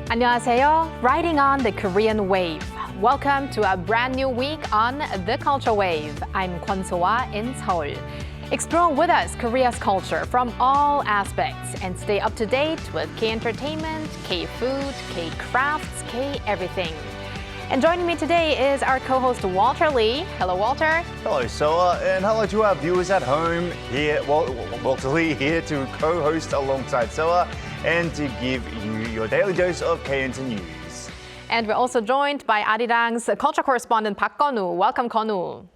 안녕하세요. Riding on the Korean wave. Welcome to a brand new week on The Culture Wave. I'm Kwon So-ah in Seoul. Explore with us Korea's culture from all aspects and stay up to date with K-entertainment, K-food, K-crafts, K-everything. And joining me today is our co-host Walter Lee. Hello, Walter. Hello, Soa, and hello to our viewers at home here. Walter Lee here to co-host alongside Soa and to give you your daily dose of K-Enter news. And we're also joined by Arirang's culture correspondent Park Konu. Welcome, Konu.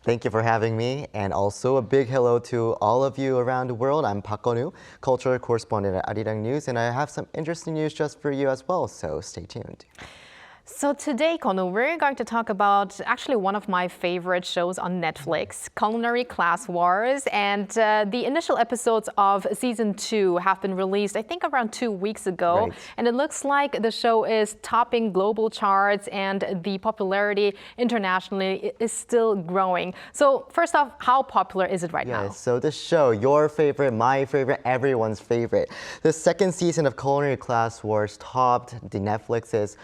Thank you for having me, and also a big hello to all of you around the world. I'm Park Konu, culture correspondent at Arirang News, and I have some interesting news just for you as well, so stay tuned. So today, Konu, we're going to talk about actually one of my favorite shows on Netflix, Culinary Class Wars. And the initial episodes of season 2 have been released, I think, around 2 weeks ago. Right. And it looks like the show is topping global charts and the popularity internationally is still growing. So first off, how popular is it right now? Yes, so this show, your favorite, my favorite, everyone's favorite. The second season of Culinary Class Wars topped the Netflix's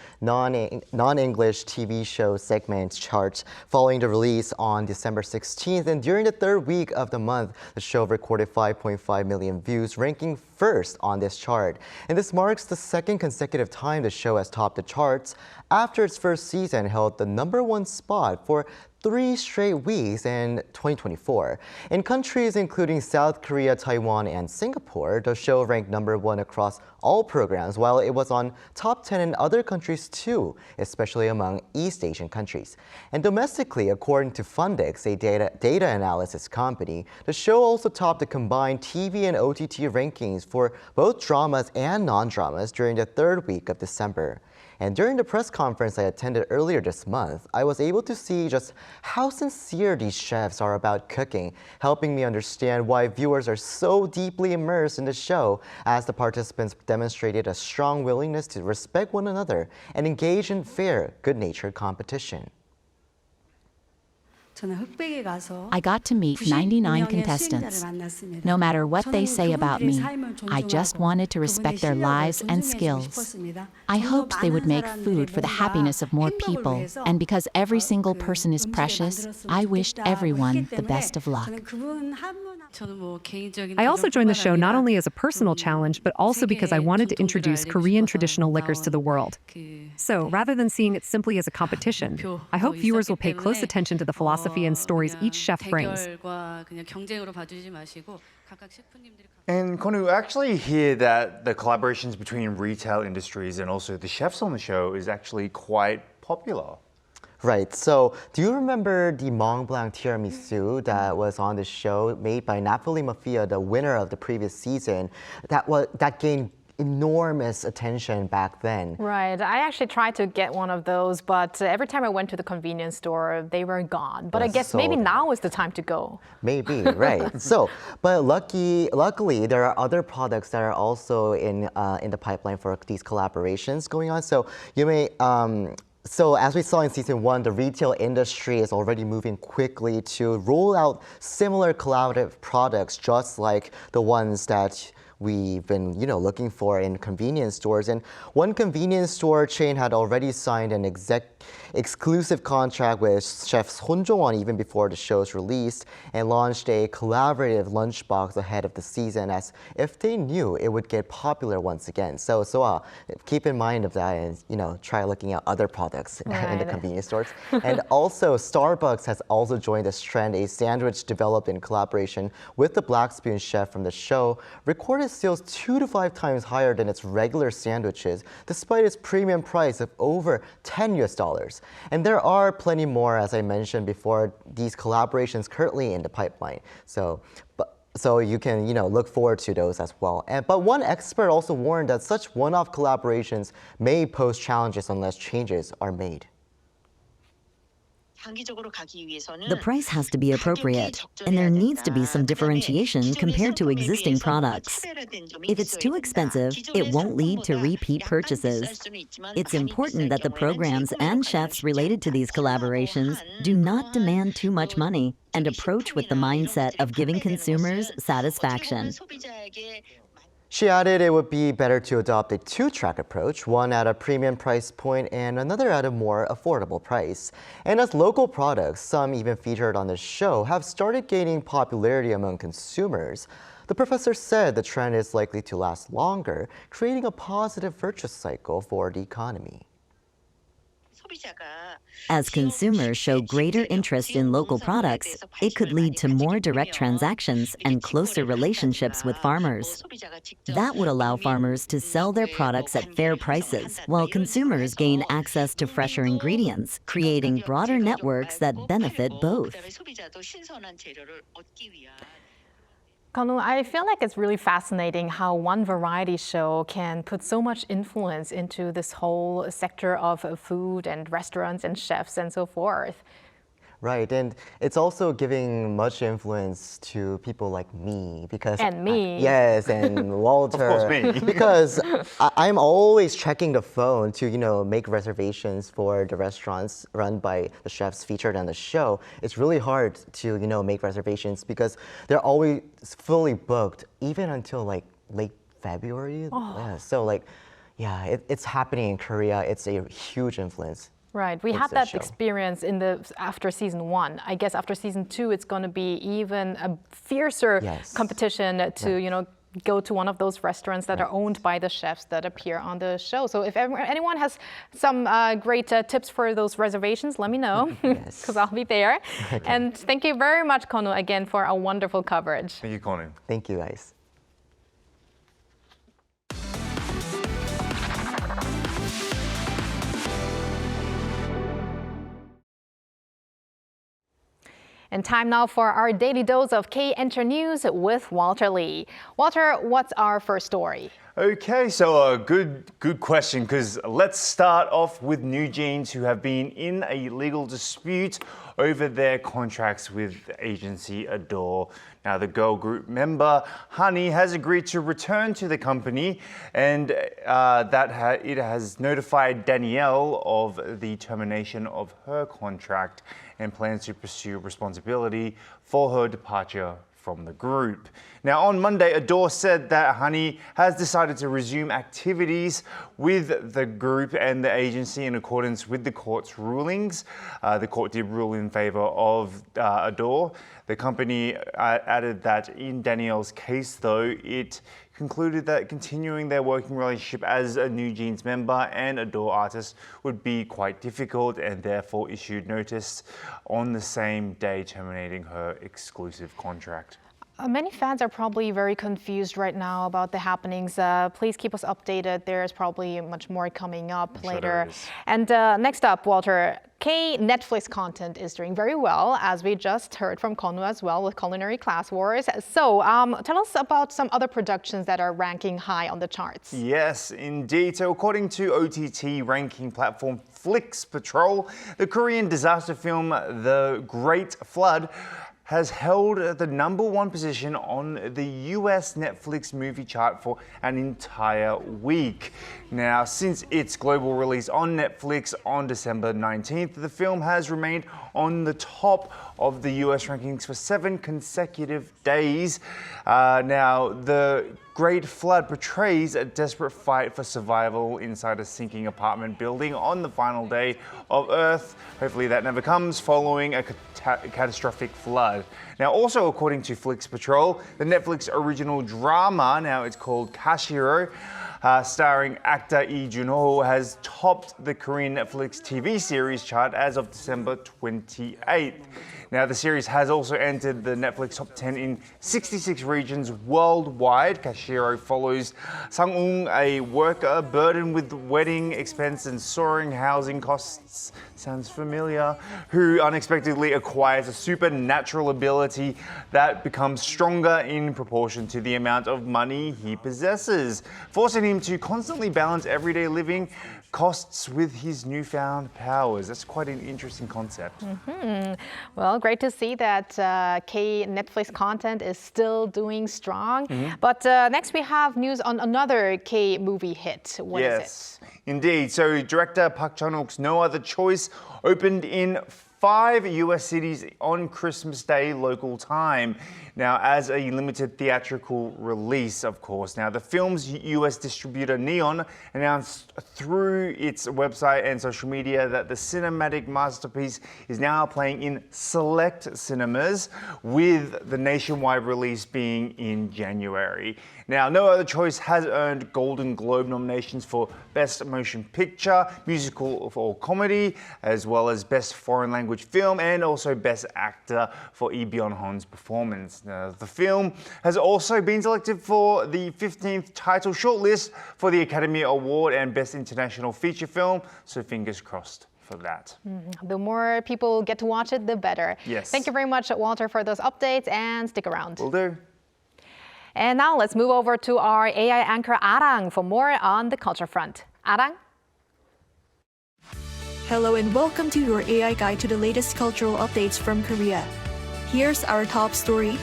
non-English TV show segment charts following the release on December 16th. And during the third week of the month, the show recorded 5.5 million views, ranking first on this chart. And this marks the second consecutive time the show has topped the charts after its first season held the #1 spot for 3 straight weeks in 2024. In countries including South Korea, Taiwan, and Singapore, the show ranked #1 across all programs, while it was on top 10 in other countries too, especially among East Asian countries. And domestically, according to Fundix, a data analysis company, the show also topped the combined TV and OTT rankings for both dramas and non-dramas during the third week of December. And during the press conference I attended earlier this month, I was able to see just how sincere these chefs are about cooking, helping me understand why viewers are so deeply immersed in the show, as the participants demonstrated a strong willingness to respect one another and engage in fair, good-natured competition. I got to meet 99 contestants. No matter what they say about me, I just wanted to respect their lives and skills. I hoped they would make food for the happiness of more people, and because every single person is precious, I wished everyone the best of luck. I also joined the show not only as a personal challenge, but also because I wanted to introduce Korean traditional liquors to the world. So rather than seeing it simply as a competition, I hope viewers will pay close attention to the philosophy and stories each chef brings. And Konu, I actually hear that the collaborations between retail industries and also the chefs on the show is actually quite popular. Right, so do you remember the Mont Blanc tiramisu that was on the show made by Napoli Mafia, the winner of the previous season, that gained enormous attention back then? Right. I actually tried to get one of those, but every time I went to the convenience store, they were gone. But I guess maybe now is the time to go. Maybe, right. But luckily, there are other products that are also in the pipeline for these collaborations going on. So you may. So as we saw in season 1, the retail industry is already moving quickly to roll out similar collaborative products, just like the ones that we've been, looking for in convenience stores. And one convenience store chain had already signed an exclusive contract with Chef Son Jong-won even before the show's released, and launched a collaborative lunchbox ahead of the season, as if they knew it would get popular once again. So keep in mind of that, and try looking at other products in the convenience stores. And also, Starbucks has also joined this trend. A sandwich developed in collaboration with the Black Spoon chef from the show recorded sales 2 to 5 times higher than its regular sandwiches, despite its premium price of over $10. And there are plenty more, as I mentioned before, these collaborations currently in the pipeline. So you can, look forward to those as well. But one expert also warned that such one-off collaborations may pose challenges unless changes are made. The price has to be appropriate, and there needs to be some differentiation compared to existing products. If it's too expensive, it won't lead to repeat purchases. It's important that the programs and chefs related to these collaborations do not demand too much money and approach with the mindset of giving consumers satisfaction. She added it would be better to adopt a two-track approach, one at a premium price point and another at a more affordable price. And as local products, some even featured on the show, have started gaining popularity among consumers, the professor said the trend is likely to last longer, creating a positive virtuous cycle for the economy. As consumers show greater interest in local products, it could lead to more direct transactions and closer relationships with farmers. That would allow farmers to sell their products at fair prices, while consumers gain access to fresher ingredients, creating broader networks that benefit both. Konu, I feel like it's really fascinating how one variety show can put so much influence into this whole sector of food and restaurants and chefs and so forth. Right, and it's also giving much influence to people like me because And me. yes, and Walter. Of course, me. Because I'm always checking the phone to make reservations for the restaurants run by the chefs featured on the show. It's really hard to make reservations because they're always fully booked, even until like late February. Yeah, so it's happening in Korea. It's a huge influence. Right, we What's had the that show? experience after season 1. I guess after season 2, it's going to be even a fiercer Yes. competition to, go to one of those restaurants that are owned by the chefs that appear on the show. So if anyone has some great tips for those reservations, let me know, Yes. because I'll be there. Okay. And thank you very much, Konu, again for a wonderful coverage. Thank you, Conan. Thank you, guys. And time now for our daily dose of K-Enter News with Walter Lee. Walter, what's our first story? Okay, so a good question, because let's start off with NewJeans, who have been in a legal dispute over their contracts with agency ADOR. Now, the girl group member, Hanni, has agreed to return to the company, and it has notified Danielle of the termination of her contract and plans to pursue responsibility for her departure from the group. Now, on Monday, ADOR said that Hanni has decided to resume activities with the group and the agency in accordance with the court's rulings. The court did rule in favor of ADOR. The company added that in Danielle's case, though, it concluded that continuing their working relationship as a NewJeans member and ADOR artist would be quite difficult, and therefore issued notice on the same day terminating her exclusive contract. Many fans are probably very confused right now about the happenings. Please keep us updated. There's probably much more coming up later. There is. And next up, Walter, Netflix content is doing very well, as we just heard from Konu as well with Culinary Class Wars. So tell us about some other productions that are ranking high on the charts. Yes, indeed. So according to OTT ranking platform Flix Patrol, the Korean disaster film The Great Flood has held the #1 position on the US Netflix movie chart for an entire week. Now, since its global release on Netflix on December 19th, the film has remained on the top of the US rankings for 7 consecutive days. Now, the Great Flood portrays a desperate fight for survival inside a sinking apartment building on the final day of Earth. Hopefully that never comes, following a catastrophic flood. Now, also according to Flix Patrol, the Netflix original drama, now it's called Kashiro, starring actor Lee Jun-ho, has topped the Korean Netflix TV series chart as of December 28th. Now, the series has also entered the Netflix top 10 in 66 regions worldwide. Kashiro follows Sang-ung, a worker burdened with wedding expense and soaring housing costs, sounds familiar, who unexpectedly acquires a supernatural ability that becomes stronger in proportion to the amount of money he possesses, forcing him to constantly balance everyday living costs with his newfound powers. That's quite an interesting concept. Well, great to see that Netflix content is still doing strong. But next we have news on another K-movie hit. What is it? Indeed. So director Park Chan-wook's No Other Choice opened in 5 US cities on Christmas Day local time. Now, as a limited theatrical release, of course. Now, the film's US distributor Neon announced through its website and social media that the cinematic masterpiece is now playing in select cinemas, with the nationwide release being in January. Now, No Other Choice has earned Golden Globe nominations for Best Motion Picture, Musical or Comedy, as well as Best Foreign Language Film, and also Best Actor for Lee Byung-hun's performance. Now, the film has also been selected for the 15th title shortlist for the Academy Award and Best International Feature Film, so fingers crossed for that. The more people get to watch it, the better. Yes. Thank you very much, Walter, for those updates, and stick around. Will do. And now let's move over to our AI anchor Arang for more on the culture front. Arang? Hello and welcome to your AI guide to the latest cultural updates from Korea. Here's our top story.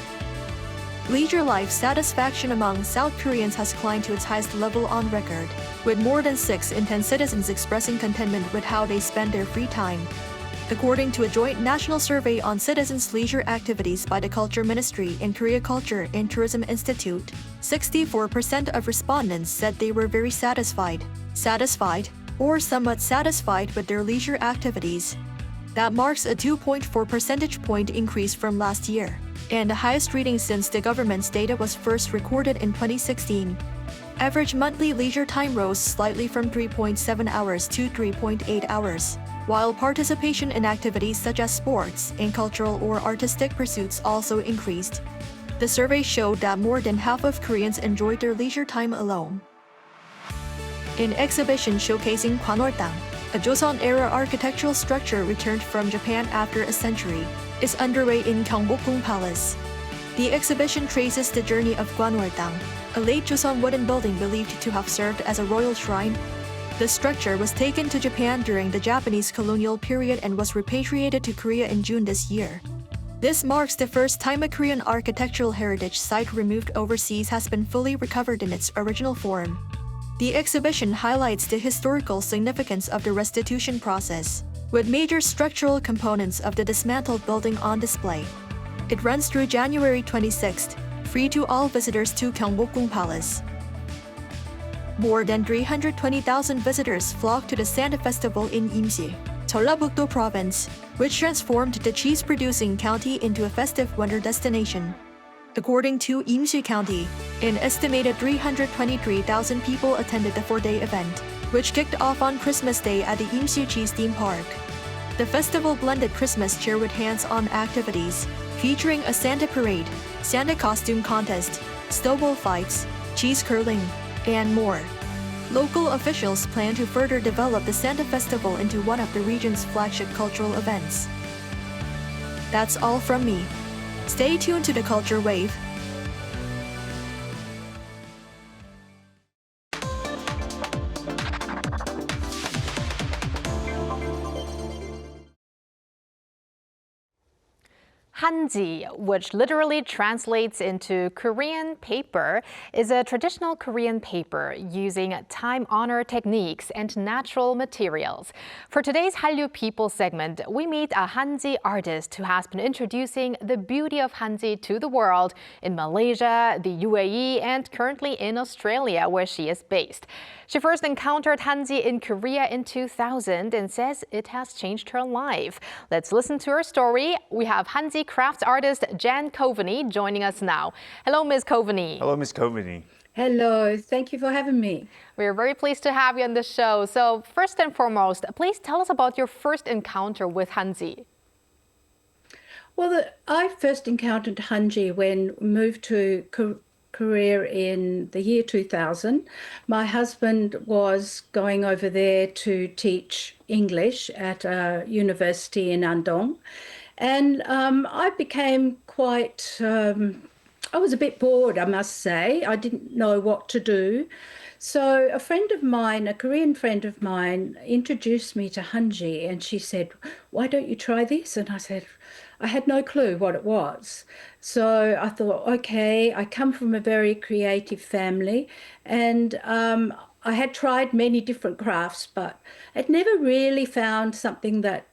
Leisure life satisfaction among South Koreans has climbed to its highest level on record, with more than 6 in 10 citizens expressing contentment with how they spend their free time. According to a joint national survey on citizens' leisure activities by the Culture Ministry and Korea Culture and Tourism Institute, 64% of respondents said they were very satisfied, or somewhat satisfied with their leisure activities. That marks a 2.4 percentage point increase from last year, and the highest reading since the government's data was first recorded in 2016. Average monthly leisure time rose slightly from 3.7 hours to 3.8 hours, while participation in activities such as sports and cultural or artistic pursuits also increased. The survey showed that more than half of Koreans enjoyed their leisure time alone. An exhibition showcasing Gwanwoltang, a Joseon-era architectural structure returned from Japan after a century, is underway in Gyeongbokgung Palace. The exhibition traces the journey of Gwanwoltang, a late Joseon wooden building believed to have served as a royal shrine. The structure was taken to Japan during the Japanese colonial period and was repatriated to Korea in June this year. This marks the first time a Korean architectural heritage site removed overseas has been fully recovered in its original form. The exhibition highlights the historical significance of the restitution process, with major structural components of the dismantled building on display. It runs through January 26th, free to all visitors to Gyeongbokgung Palace. More than 320,000 visitors flocked to the Santa Festival in Imsi, Jeollabuk-do Province, which transformed the cheese-producing county into a festive winter destination. According to Imsi County, an estimated 323,000 people attended the 4-day event, which kicked off on Christmas Day at the Imsi Cheese Theme Park. The festival blended Christmas cheer with hands-on activities, featuring a Santa parade, Santa costume contest, snowball fights, cheese curling, and more. Local officials plan to further develop the Santa Festival into one of the region's flagship cultural events. That's all from me. Stay tuned to the Culture Wave. Hanji, which literally translates into Korean paper, is a traditional Korean paper using time-honored techniques and natural materials. For today's Hallyu People segment, we meet a Hanji artist who has been introducing the beauty of Hanji to the world in Malaysia, the UAE, and currently in Australia, where she is based. She first encountered Hanji in Korea in 2000 and says it has changed her life. Let's listen to her story. We have Hanji crafts artist Jan Coveney joining us now. Hello, Ms. Coveney. Hello, Ms. Coveney. Hello, thank you for having me. We're very pleased to have you on the show. So first and foremost, please tell us about your first encounter with Hanji. Well, I first encountered Hanji when we moved to Korea in the year 2000. My husband was going over there to teach English at a university in Andong. And I became quite, I was a bit bored, I must say. I didn't know what to do. So a friend of mine, a Korean friend of mine, introduced me to Hanji, and she said, "Why don't you try this?" And I said, I had no clue what it was. So I thought, okay, I come from a very creative family, and I had tried many different crafts, but I'd never really found something that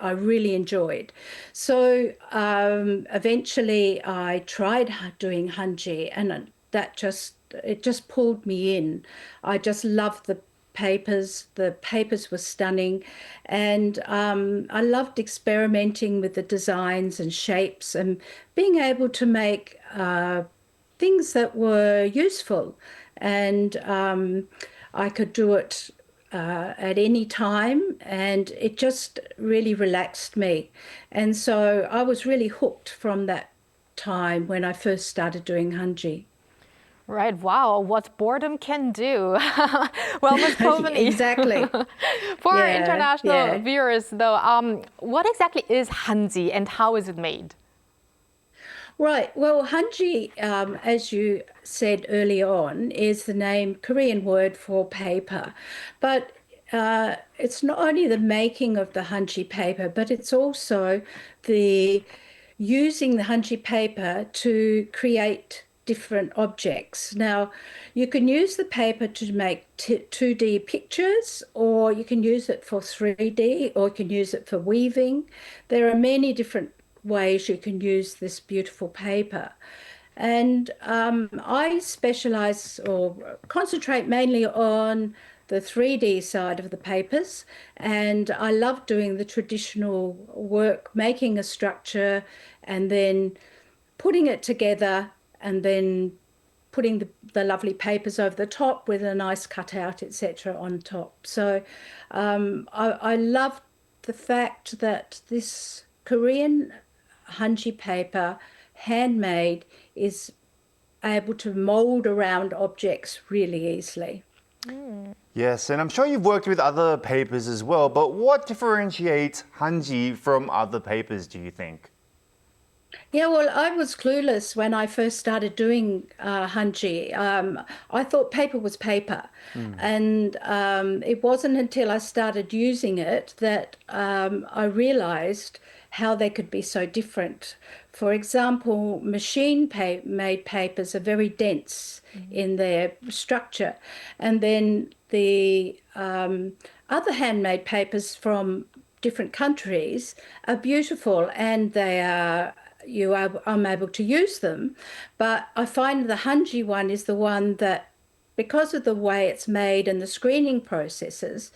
I really enjoyed. So eventually I tried doing hanji, and it just pulled me in. I just loved the papers. The papers were stunning, and I loved experimenting with the designs and shapes and being able to make things that were useful. And I could do it at any time, and it just really relaxed me. And so I was really hooked from that time when I first started doing hanji. Right, wow, what boredom can do. Well, Ms. Coveney, Exactly. for our Yeah, international yeah. viewers though, what exactly is hanji and how is it made? Right. Well, hanji, as you said early on, is the Korean word for paper. But it's not only the making of the hanji paper, but it's also the using the hanji paper to create different objects. Now, you can use the paper to make 2D pictures, or you can use it for 3D, or you can use it for weaving. There are many different ways you can use this beautiful paper. And I specialize or concentrate mainly on the 3D side of the papers, and I love doing the traditional work, making a structure and then putting it together and then putting the lovely papers over the top with a nice cutout, etc. on top. So I love the fact that this Korean hanji paper, handmade, is able to mold around objects really easily. Yes, and I'm sure you've worked with other papers as well, but what differentiates hanji from other papers, do you think? Yeah, well, I was clueless when I first started doing hanji. I thought paper was paper. And it wasn't until I started using it that I realized how they could be so different. For example, machine-made papers are very dense in their structure. And then the other handmade papers from different countries are beautiful, and I'm able to use them. But I find the hanji one is the one that, because of the way it's made and the screening processes,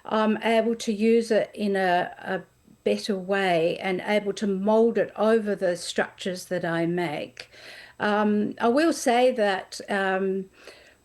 I'm able to use it in a better way and able to mold it over the structures that I make. I will say that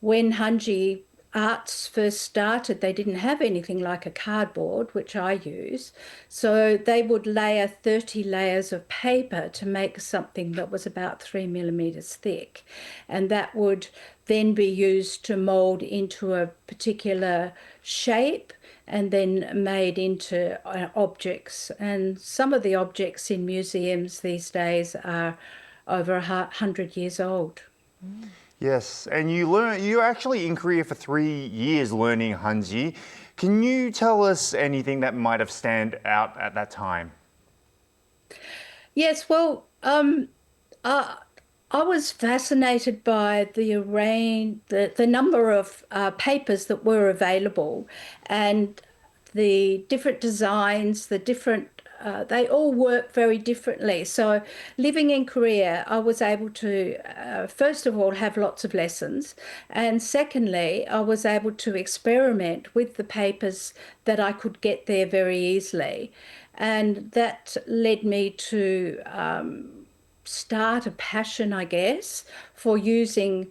when hanji arts first started, they didn't have anything like a cardboard, which I use. So they would layer 30 layers of paper to make something that was about 3 millimeters thick. And that would then be used to mold into a particular shape and then made into objects. And some of the objects in museums these days are over 100 years old. Yes, and you're actually in Korea for 3 years learning hanji. Can you tell us anything that might have stand out at that time? Yes, well, I was fascinated by the number of papers that were available, and the different designs, they all work very differently. So living in Korea, I was able to, first of all, have lots of lessons. And secondly, I was able to experiment with the papers that I could get there very easily. And that led me to start a passion, I guess, for using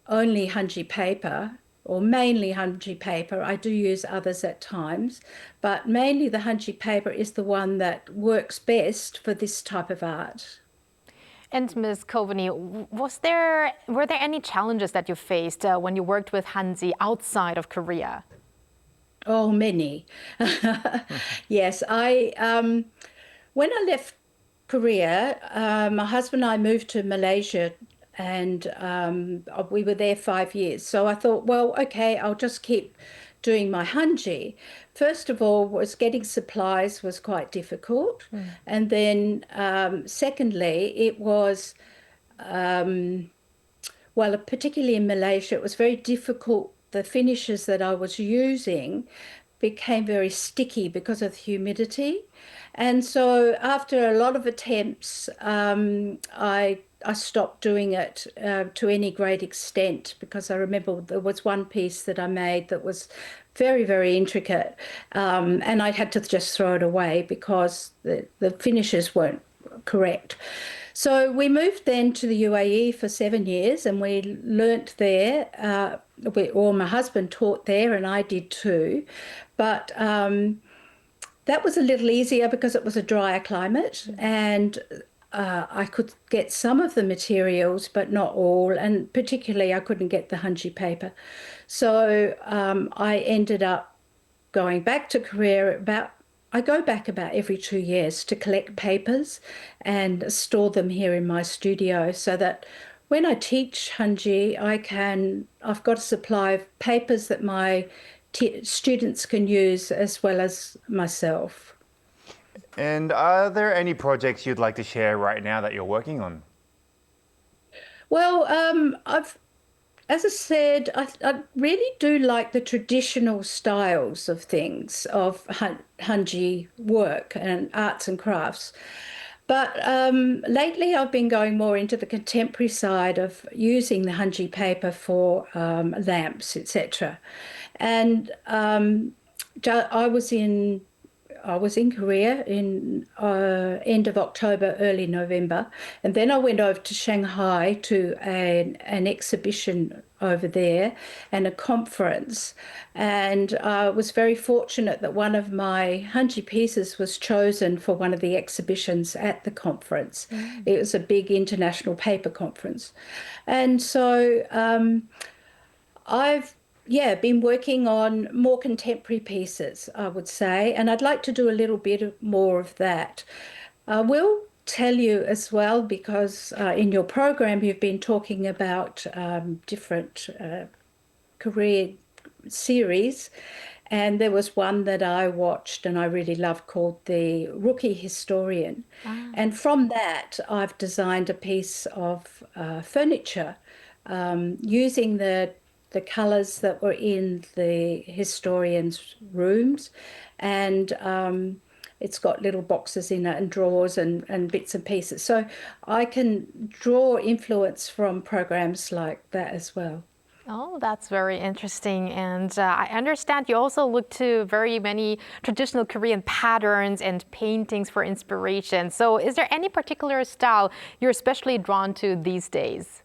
only hanji paper, or mainly hanji paper. I do use others at times, but mainly the hanji paper is the one that works best for this type of art. And Ms. Coveney, were there any challenges that you faced when you worked with hanji outside of Korea? Oh, many. Yes, when I left Korea, my husband and I moved to Malaysia, and we were there 5 years. So I thought, well, okay, I'll just keep doing my hanji. First of all, getting supplies was quite difficult. And then secondly, it was, particularly in Malaysia, it was very difficult, the finishes that I was using, became very sticky because of the humidity. And so after a lot of attempts, I stopped doing it to any great extent, because I remember there was one piece that I made that was very, very intricate, and I had to just throw it away because the finishes weren't correct. So we moved then to the UAE for 7 years, and we learnt there. My husband taught there, and I did too. But that was a little easier because it was a drier climate, and I could get some of the materials, but not all, and particularly I couldn't get the hanji paper. So I ended up going back to Korea. I go back about every 2 years to collect papers and store them here in my studio, so that when I teach hanji, I've got a supply of papers that my students can use as well as myself. And are there any projects you'd like to share right now that you're working on? Well, as I said, I really do like the traditional styles of things, of hanji work and arts and crafts. But lately I've been going more into the contemporary side of using the hanji paper for lamps, etc. And I was in Korea in end of October, early November, and then I went over to Shanghai to an exhibition over there and a conference, and I was very fortunate that one of my hanji pieces was chosen for one of the exhibitions at the conference. It was a big international paper conference, and so I've been working on more contemporary pieces, I would say, and I'd like to do a little bit more of that. I will tell you as well, because in your program you've been talking about different career series, and there was one that I watched and I really loved called The Rookie Historian. And from that I've designed a piece of furniture using the colours that were in the historians' rooms, and it's got little boxes in it and drawers and bits and pieces. So I can draw influence from programs like that as well. Oh, that's very interesting. And I understand you also look to very many traditional Korean patterns and paintings for inspiration. So is there any particular style you're especially drawn to these days?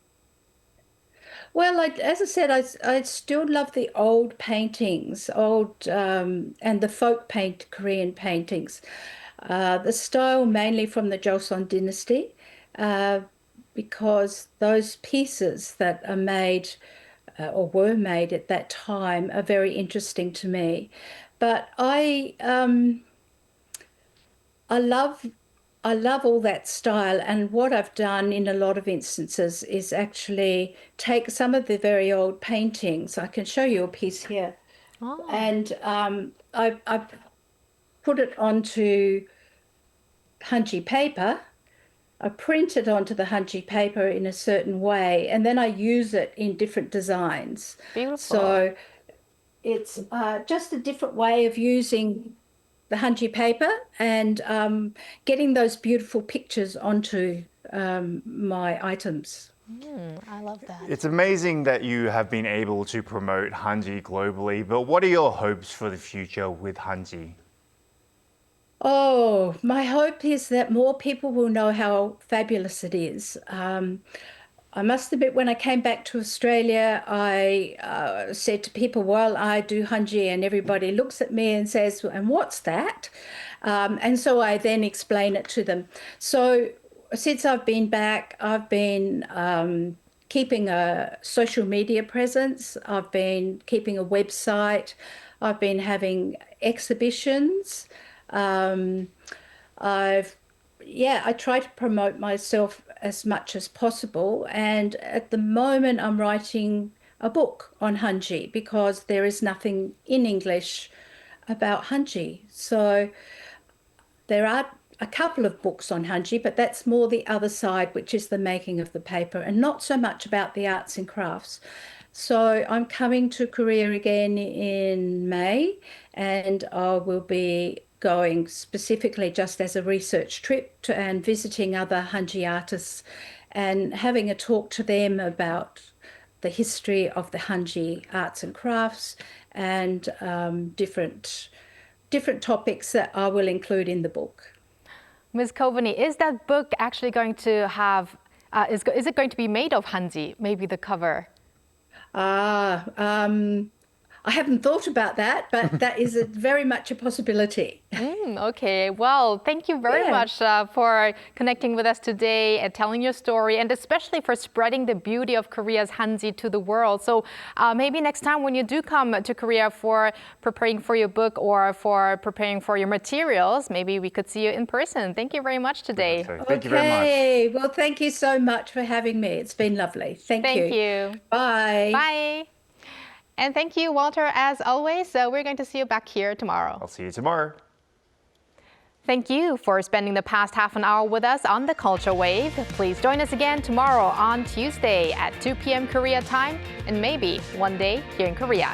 Well, as I said, I still love the old paintings, and the Korean paintings. The style mainly from the Joseon dynasty, because those pieces that are made or were made at that time are very interesting to me. But I love all that style, and what I've done in a lot of instances is actually take some of the very old paintings. I can show you a piece here. And I put it onto hanji paper. I print it onto the hanji paper in a certain way, and then I use it in different designs. Beautiful. So it's just a different way of using the hanji paper and getting those beautiful pictures onto my items. I love that. It's amazing that you have been able to promote hanji globally, but what are your hopes for the future with hanji? Oh, my hope is that more people will know how fabulous it is. I must admit, when I came back to Australia, I said to people, well, I do hanji, and everybody looks at me and says, and what's that? And so I then explain it to them. So since I've been back, I've been keeping a social media presence. I've been keeping a website. I've been having exhibitions. I try to promote myself as much as possible, and at the moment I'm writing a book on hanji because there is nothing in English about hanji. So there are a couple of books on hanji, but that's more the other side, which is the making of the paper, and not so much about the arts and crafts. So I'm coming to Korea again in May, and I will be going specifically just as a research trip and visiting other hanji artists and having a talk to them about the history of the hanji arts and crafts and different topics that I will include in the book. Ms. Coveney, is that book actually going to have, is it going to be made of hanji, maybe the cover? I haven't thought about that, but that is very much a possibility. Okay, well, thank you very much for connecting with us today and telling your story, and especially for spreading the beauty of Korea's hanji to the world. So maybe next time when you do come to Korea for preparing for your book or for preparing for your materials, maybe we could see you in person. Thank you very much today. Thank you very much. Okay, well, thank you so much for having me. It's been lovely. Thank you. Thank you. Bye. Bye. And thank you, Walter, as always. We're going to see you back here tomorrow. I'll see you tomorrow. Thank you for spending the past half an hour with us on the Culture Wave. Please join us again tomorrow on Tuesday at 2 p.m. Korea time, and maybe one day here in Korea.